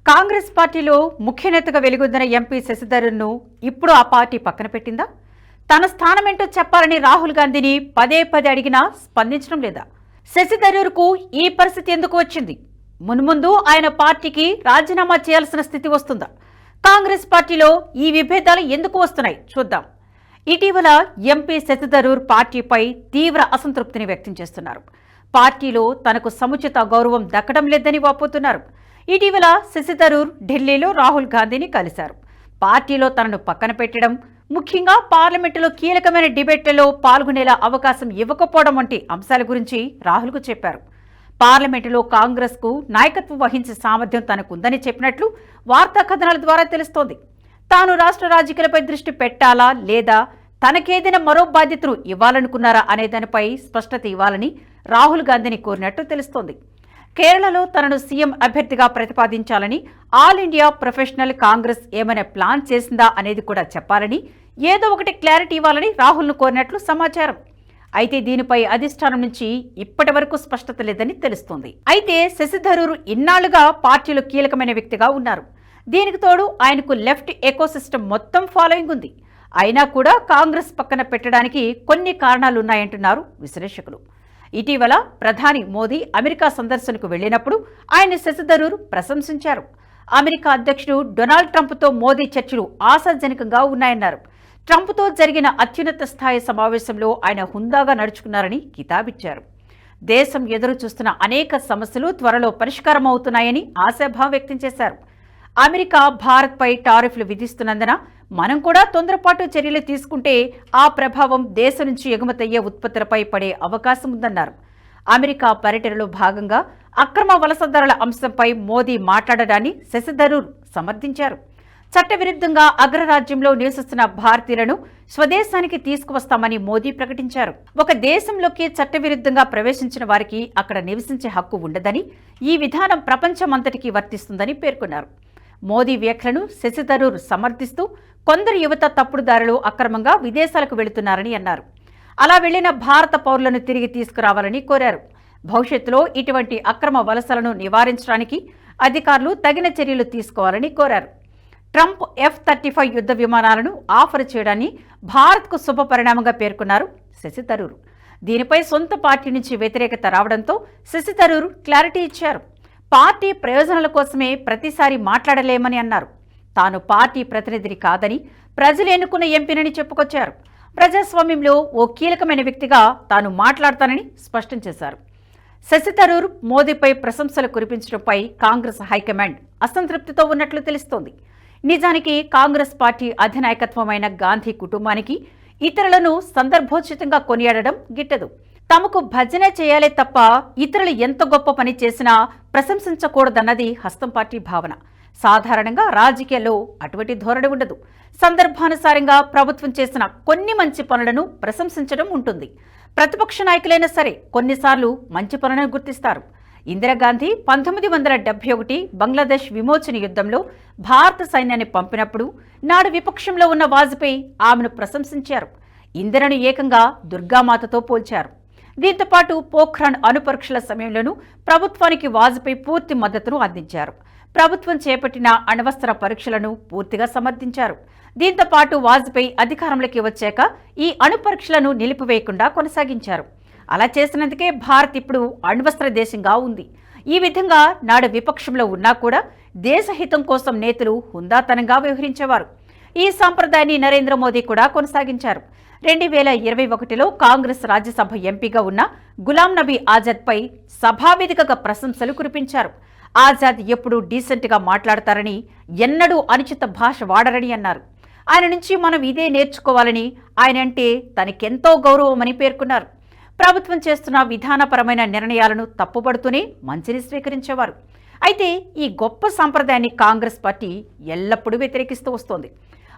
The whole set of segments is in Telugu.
కాంగ్రెస్ పార్టీలో ముఖ్య నేతగా వెలుగొందిన ఎంపీ శశిధరూర్ను ఇప్పుడు ఆ పార్టీ పక్కన పెట్టిందా? తన స్థానమేంటో చెప్పాలని రాహుల్ గాంధీని పదే పదే అడిగినా స్పందించడం లేదా? శశిధరూర్కు ఈ పరిస్థితి ఎందుకు వచ్చింది? మున్ముందు ఆయన పార్టీకి రాజీనామా చేయాల్సిన స్థితి వస్తుందా? కాంగ్రెస్ పార్టీలో ఈ విభేదాలు ఎందుకు వస్తున్నాయి చూద్దాం. ఇటీవల ఎంపీ శశిధరూర్ పార్టీపై తీవ్ర అసంతృప్తిని వ్యక్తం చేస్తున్నారు. పార్టీలో తనకు సముచిత గౌరవం దక్కడం లేదని వాపోతున్నారు. ఇటీవల శశిధరూర్ ఢిల్లీలో రాహుల్ గాంధీని కలిశారు. పార్టీలో తనను పక్కన పెట్టడం, ముఖ్యంగా పార్లమెంటులో కీలకమైన డిబేట్లలో పాల్గొనేలా అవకాశం ఇవ్వకపోవడం వంటి అంశాల గురించి రాహుల్కు చెప్పారు. పార్లమెంటులో కాంగ్రెస్కు నాయకత్వం వహించే సామర్థ్యం తనకుందని చెప్పినట్లు వార్తా కథనాల ద్వారా తెలుస్తోంది. తాను రాష్ట్ర రాజకీయాలపై దృష్టి పెట్టాలా లేదా తనకేదైనా మరో బాధ్యతను ఇవ్వాలనుకున్నారా అనే దానిపై స్పష్టత ఇవ్వాలని రాహుల్ గాంధీని కోరినట్టు తెలుస్తోంది. కేరళలో తనను సీఎం అభ్యర్థిగా ప్రతిపాదించాలని ఆల్ ఇండియా ప్రొఫెషనల్ కాంగ్రెస్ ఏమైనా ప్లాన్ చేసిందా అనేది కూడా చెప్పాలని, ఏదో ఒకటి క్లారిటీ ఇవ్వాలని రాహుల్ను కోరినట్లు సమాచారం. అయితే దీనిపై అధిష్టానం నుంచి ఇప్పటి వరకు స్పష్టత లేదని తెలుస్తోంది. అయితే శశిధరూర్ ఇన్నాళ్లుగా పార్టీలో కీలకమైన వ్యక్తిగా ఉన్నారు. దీనికి తోడు ఆయనకు లెఫ్ట్ ఎకోసిస్టమ్ మొత్తం ఫాలోయింగ్ ఉంది. అయినా కూడా కాంగ్రెస్ పక్కన పెట్టడానికి కొన్ని కారణాలున్నాయంటున్నారు విశ్లేషకులు. ఇటీవల ప్రధాని మోదీ అమెరికా సందర్శనకు వెళ్లినప్పుడు ఆయన శశిధరూర్ ప్రశంసించారు. అమెరికా అధ్యక్షుడు డొనాల్డ్ ట్రంప్తో మోదీ చర్చలు ఆశాజనకంగా ఉన్నాయన్నారు. ట్రంప్తో జరిగిన అత్యున్నత స్థాయి సమావేశంలో ఆయన హుందాగా నడుచుకున్నారని కితాబిచ్చారు. దేశం ఎదురు చూస్తున్న అనేక సమస్యలు త్వరలో పరిష్కారం అవుతున్నాయని ఆశాభావం వ్యక్తం చేశారు. అమెరికా భారత్పై టారిఫ్లు విధిస్తున్నందున మనం కూడా తొందరపాటు చర్యలు తీసుకుంటే ఆ ప్రభావం దేశం నుంచి ఎగుమతయ్యే ఉత్పత్తులపై పడే అవకాశం ఉందన్నారు. అమెరికా పర్యటనలో భాగంగా అక్రమ వలసదారుల అంశంపై మోదీ మాట్లాడడాన్ని శశిధరూర్ సమర్థించారు. చట్టవిరుద్ధంగా అగ్రరాజ్యంలో నివసిస్తున్న భారతీయులను స్వదేశానికి తీసుకువస్తామని మోదీ ప్రకటించారు. ఒక దేశంలోకి చట్టవిరుద్ధంగా ప్రవేశించిన వారికి అక్కడ నివసించే హక్కు ఉండదని, ఈ విధానం ప్రపంచమంతటికీ వర్తిస్తుందని పేర్కొన్నారు. మోదీ వ్యాఖ్యలను శశిధరూర్ సమర్థిస్తూ కొందరు యువత తప్పుడుదారులు అక్రమంగా విదేశాలకు వెళుతున్నారని అన్నారు. అలా వెళ్లిన భారత పౌరులను తిరిగి తీసుకురావాలని కోరారు. భవిష్యత్తులో ఇటువంటి అక్రమ వలసలను నివారించడానికి అధికారులు తగిన చర్యలు తీసుకోవాలని కోరారు. ట్రంప్ F-35 యుద్ధ విమానాలను ఆఫర్ చేయడాన్ని భారత్కు శుభ పరిణామంగా పేర్కొన్నారు శశిధరూర్. దీనిపై సొంత పార్టీ నుంచి వ్యతిరేకత రావడంతో శశిధరూర్ క్లారిటీ ఇచ్చారు. పార్టీ ప్రయోజనాల కోసమే ప్రతిసారి మాట్లాడలేమని అన్నారు. తాను పార్టీ ప్రతినిధిని కాదని, ప్రజలు ఎన్నుకున్న ఎంపీనని చెప్పుకొచ్చారు. ప్రజాస్వామ్యంలో ఓ కీలకమైన వ్యక్తిగా తాను మాట్లాడతానని స్పష్టం చేశారు. శశిధరూర్ మోదీపై ప్రశంసలు కురిపించడంపై కాంగ్రెస్ హైకమాండ్ అసంతృప్తితో ఉన్నట్లు తెలుస్తోంది. నిజానికి కాంగ్రెస్ పార్టీ అధినాయకత్వమైన గాంధీ కుటుంబానికి ఇతరులను సందర్భోచితంగా కొనియాడడం గిట్టదు. తమకు భజన చేయాలే తప్ప ఇతరులు ఎంత గొప్ప పని చేసినా ప్రశంసించకూడదన్నది హస్తం పార్టీ భావన. సాధారణంగా రాజకీయాల్లో అటువంటి ధోరణి ఉండదు. సందర్భానుసారంగా ప్రభుత్వం చేసిన కొన్ని మంచి పనులను ప్రశంసించడం ఉంటుంది. ప్రతిపక్ష నాయకులైనా సరే కొన్నిసార్లు మంచి పనులను గుర్తిస్తారు. ఇందిరాగాంధీ 1971 బంగ్లాదేశ్ విమోచన యుద్ధంలో భారత సైన్యాన్ని పంపినప్పుడు నాడు విపక్షంలో ఉన్న వాజ్పేయి ఆమెను ప్రశంసించారు. ఇందిరను ఏకంగా దుర్గామాతతో పోల్చారు. దీంతో పాటు పోఖ్రాన్ అణుపరీక్షల సమయంలోనూ ప్రభుత్వానికి వాజ్పేయి పూర్తి మద్దతును అందించారు. ప్రభుత్వం చేపట్టిన అణ్వస్త్ర పరీక్షలను పూర్తిగా సమర్థించారు. దీంతో పాటు వాజ్పేయి అధికారంలోకి వచ్చాక ఈ అణుపరీక్షలను నిలిపివేయకుండా కొనసాగించారు. అలా చేసినందుకే భారత్ ఇప్పుడు అణ్వస్త్ర దేశంగా ఉంది. ఈ విధంగా నాడు విపక్షంలో ఉన్నా కూడా దేశహితం కోసం నేతలు హుందాతనంగా వ్యవహరించేవారు. ఈ సంప్రదాయాన్ని నరేంద్ర మోదీ కూడా కొనసాగించారు. 2021లో కాంగ్రెస్ రాజ్యసభ ఎంపీగా ఉన్న గులాం నబీ ఆజాద్పై సభావేదికగా ప్రశంసలు కురిపించారు. ఆజాద్ ఎప్పుడూ డీసెంట్గా మాట్లాడతారని, ఎన్నడూ అనుచిత భాష వాడరని అన్నారు. ఆయన నుంచి మనం ఇదే నేర్చుకోవాలని, ఆయనంటే తనకెంతో గౌరవమని పేర్కొన్నారు. ప్రభుత్వం చేస్తున్న విధానపరమైన నిర్ణయాలను తప్పుపడుతూనే మంచిని స్వీకరించేవారు. అయితే ఈ గొప్ప సంప్రదాయాన్ని కాంగ్రెస్ పార్టీ ఎల్లప్పుడూ వ్యతిరేకిస్తూ వస్తోంది.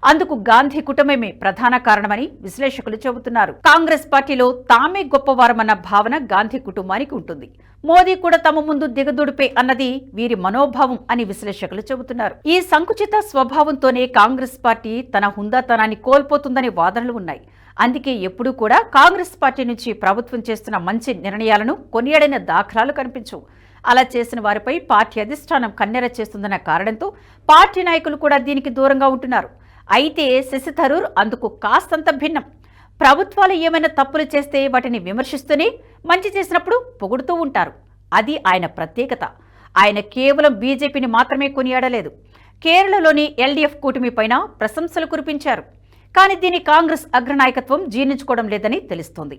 అందుకు గాంధీ కుటుంబమే ప్రధాన కారణమని విశ్లేషకులు చెబుతున్నారు. కాంగ్రెస్ పార్టీలో తామే గొప్పవారమన్న భావన గాంధీ కుటుంబానికి ఉంటుంది. మోదీ కూడా తమ ముందు దిగదుడిపే అన్నది వీరి మనోభావం అని విశ్లేషకులు చెబుతున్నారు. ఈ సంకుచిత స్వభావంతోనే కాంగ్రెస్ పార్టీ తన హుందాతనాన్ని కోల్పోతుందనే వాదనలు ఉన్నాయి. అందుకే ఎప్పుడూ కూడా కాంగ్రెస్ పార్టీ నుంచి ప్రభుత్వం చేస్తున్న మంచి నిర్ణయాలను కొనియాడిన దాఖలాలు కనిపించవు. అలా చేసిన వారిపై పార్టీ అధిష్టానం కన్నెర చేస్తుందన్న కారణంతో పార్టీ నాయకులు కూడా దీనికి దూరంగా ఉంటున్నారు. అయితే శశి థరూర్ అందుకు కాస్తంత భిన్నం. ప్రభుత్వాలు ఏమైనా తప్పులు చేస్తే వాటిని విమర్శిస్తూనే, మంచి చేసినప్పుడు పొగుడుతూ ఉంటారు. అది ఆయన ప్రత్యేకత. ఆయన కేవలం బీజేపీని మాత్రమే కొనియాడలేదు. కేరళలోని ఎల్డీఎఫ్ కూటమి పైన ప్రశంసలు కురిపించారు. కానీ దీన్ని కాంగ్రెస్ అగ్రనాయకత్వం జీర్ణించుకోవడం లేదని తెలుస్తోంది.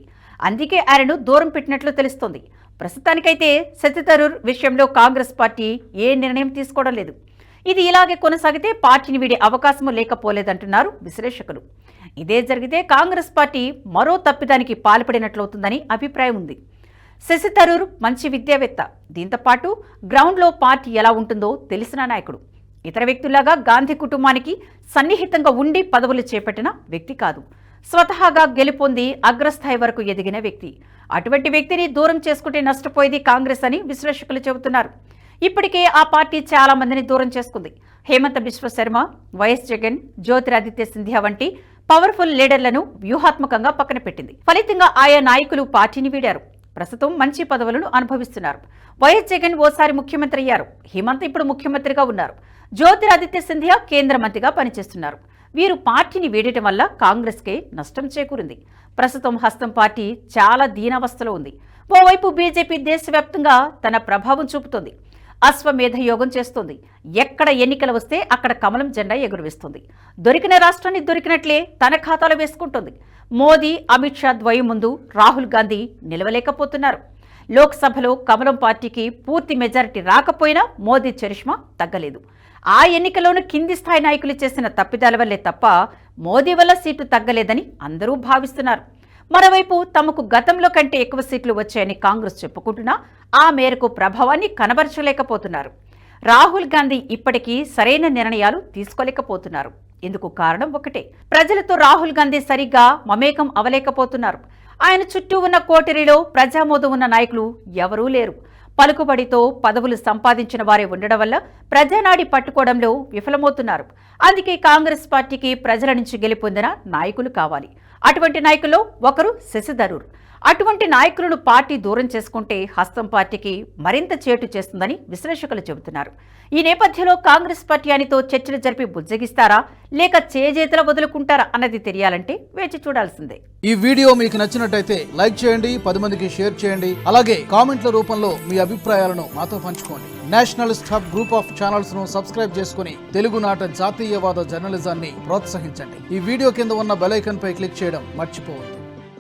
అందుకే ఆయనను దూరం పెట్టినట్లు తెలుస్తోంది. ప్రస్తుతానికైతే శశి థరూర్ విషయంలో కాంగ్రెస్ పార్టీ ఏ నిర్ణయం తీసుకోవడం లేదు. ఇది ఇలాగే కొనసాగితే పార్టీని వీడే అవకాశం లేకపోలేదంటున్నారు విశ్లేషకులు. ఇదే జరిగితే కాంగ్రెస్ పార్టీ మరో తప్పిదానికి పాల్పడినట్లవుతుందని అభిప్రాయం ఉంది. శశి థరూర్ మంచి విద్యావేత్త. దీంతోపాటు గ్రౌండ్లో పార్టీ ఎలా ఉంటుందో తెలిసిన నాయకుడు. ఇతర వ్యక్తుల్లాగా గాంధీ కుటుంబానికి సన్నిహితంగా ఉండి పదవులు చేపట్టిన వ్యక్తి కాదు. స్వతహాగా గెలుపొంది అగ్రస్థాయి వరకు ఎదిగిన వ్యక్తి. అటువంటి వ్యక్తిని దూరం చేసుకుంటే నష్టపోయేది కాంగ్రెస్ అని విశ్లేషకులు చెబుతున్నారు. ఇప్పటికే ఆ పార్టీ చాలా మందిని దూరం చేసుకుంది. హేమంత బిశ్వ శర్మ, వైఎస్ జగన్, జ్యోతిరాదిత్య సింధియా వంటి పవర్ఫుల్ లీడర్లను వ్యూహాత్మకంగా పక్కన పెట్టింది. ఫలితంగా ఆయా నాయకులు పార్టీని వీడారు. ప్రస్తుతం మంచి పదవులను అనుభవిస్తున్నారు. వైఎస్ జగన్ ఓసారి ముఖ్యమంత్రి అయ్యారు. హేమంత్ ఇప్పుడు ముఖ్యమంత్రిగా ఉన్నారు. జ్యోతిరాదిత్య సింధియా కేంద్ర మంత్రిగా పనిచేస్తున్నారు. వీరు పార్టీని వీడటం వల్ల కాంగ్రెస్కే నష్టం చేకూరింది. ప్రస్తుతం హస్తం పార్టీ చాలా దీనావస్థలో ఉంది. ఓవైపు బీజేపీ దేశవ్యాప్తంగా తన ప్రభావం చూపుతోంది. అశ్వమేధ యోగం చేస్తోంది. ఎక్కడ ఎన్నికలు వస్తే అక్కడ కమలం జెండా ఎగురవేస్తుంది. దొరికిన రాష్ట్రాన్ని దొరికినట్లే తన ఖాతాలో వేసుకుంటోంది. మోదీ, అమిత్ షా ద్వయం ముందు రాహుల్ గాంధీ నిలవలేకపోతున్నారు. లోక్సభలో కమలం పార్టీకి పూర్తి మెజారిటీ రాకపోయినా మోదీ చరిష్మా తగ్గలేదు. ఆ ఎన్నికలోనూ కింది స్థాయి నాయకులు చేసిన తప్పిదాల వల్లే తప్ప మోదీ వల్ల సీటు తగ్గలేదని అందరూ భావిస్తున్నారు. మరోవైపు తమకు గతంలో కంటే ఎక్కువ సీట్లు వచ్చాయని కాంగ్రెస్ చెప్పుకుంటున్నా ఆ మేరకు ప్రభావాన్ని కనబరచలేకపోతున్నారు. రాహుల్ గాంధీ ఇప్పటికీ సరైన నిర్ణయాలు తీసుకోలేకపోతున్నారు. ఇందుకు కారణం ఒకటే, ప్రజలతో రాహుల్ గాంధీ సరిగ్గా మమేకం అవలేకపోతున్నారు. ఆయన చుట్టూ ఉన్న కోటరీలో ప్రజామోదం ఉన్న నాయకులు ఎవరూ లేరు. పలుకుబడితో పదవులు సంపాదించిన వారే ఉండడం వల్ల ప్రజానాడి పట్టుకోవడంలో విఫలమవుతున్నారు. అందుకే కాంగ్రెస్ పార్టీకి ప్రజల నుంచి గెలుపొందిన నాయకులు కావాలి. అటువంటి నాయకుల్లో ఒకరు శశి థరూర్. అటువంటి నాయకులను పార్టీ దూరం చేసుకుంటే హస్తం పార్టీకి మరింత చేటు చేస్తుందని విశ్లేషకులు చెబుతున్నారు. ఈ నేపథ్యంలో కాంగ్రెస్ పార్టీ ఆయనతో చర్చలు జరిపి బుజ్జగిస్తారా లేక చేజేతల వదులుకుంటారా అన్నది తెలియాలంటే వేచి చూడాల్సిందే. ఈ వీడియో మీకు నచ్చినట్టయితే లైక్ చేయండి, 10 మందికి షేర్ చేయండి. అలాగే కామెంట్ల రూపంలో మీ అభిప్రాయాలను మాతో పంచుకోండి. Nationalist hub group of channels ను సబ్స్క్రైబ్ చేసుకుని తెలుగునాట జాతీయవాద జర్నలిజాన్ని ప్రోత్సహించండి. ఈ వీడియో కింద ఉన్న బెల్ ఐకాన్ పై క్లిక్ చేయడం మర్చిపోవద్దు.